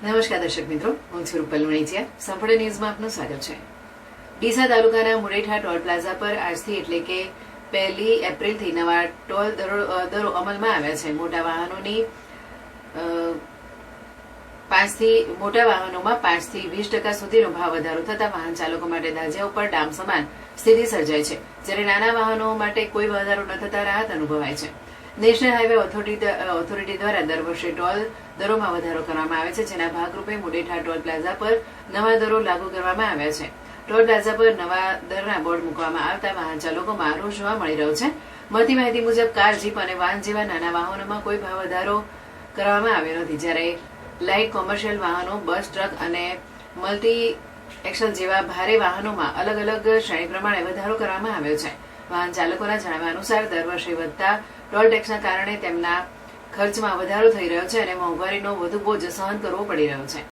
નમસ્કાર દર્શક મિત્રો, હું છું રૂપલ વણિચિયા. સંપૂર્ણ ન્યૂઝમાં આપનું સ્વાગત છે. ડીસા તાલુકાના મુરેઠા ટોલ પ્લાઝા પર આજથી એટલે કે 1 એપ્રિલથી નવા ટોલ દરો અમલમાં આવ્યા છે. મોટા વાહનોમાં 5 થી 20% સુધીનો ભાવ વધારો થતા વાહન ચાલકો માટે દાજ્યા ઉપર ડામ સમાન સ્થિતિ સર્જાય છે, જ્યારે નાના વાહનો માટે કોઈ વધારો ન થતા રાહત અનુભવાય છે. નેશનલ હાઈવે ઓથોરિટી દ્વારા દર વર્ષે ટોલ દરોમાં વધારો કરવામાં આવે છે, જેના ભાગરૂપે મુરેઠા ટોલ પ્લાઝા પર નવા દરો લાગુ કરવામાં આવ્યા છે. ટોલ પ્લાઝા પર નવા દરના બોર્ડ મૂકવામાં આવતા વાહન ચાલકોમાં રોષ જોવા મળી રહ્યો છે. મળતી માહિતી મુજબ કાર, જીપ અને વાન જેવા નાના વાહનોમાં કોઈ ભાવ વધારો કરવામાં આવ્યો નથી, જ્યારે લાઇટ કોમર્શિયલ વાહનો, બસ, ટ્રક અને મલ્ટી એક્સલ જેવા ભારે વાહનોમાં અલગ અલગ શ્રેણી પ્રમાણે વધારો કરવામાં આવ્યો છે. વાહન ચાલકોના જણાવ્યા અનુસાર દર વર્ષે વધતા ટોલ ટેક્સના કારણે તેમના ખર્ચમાં વધારો થઈ રહ્યો છે અને મોંઘવારીનો વધુ બોજ સહન કરવો પડી રહ્યો છે.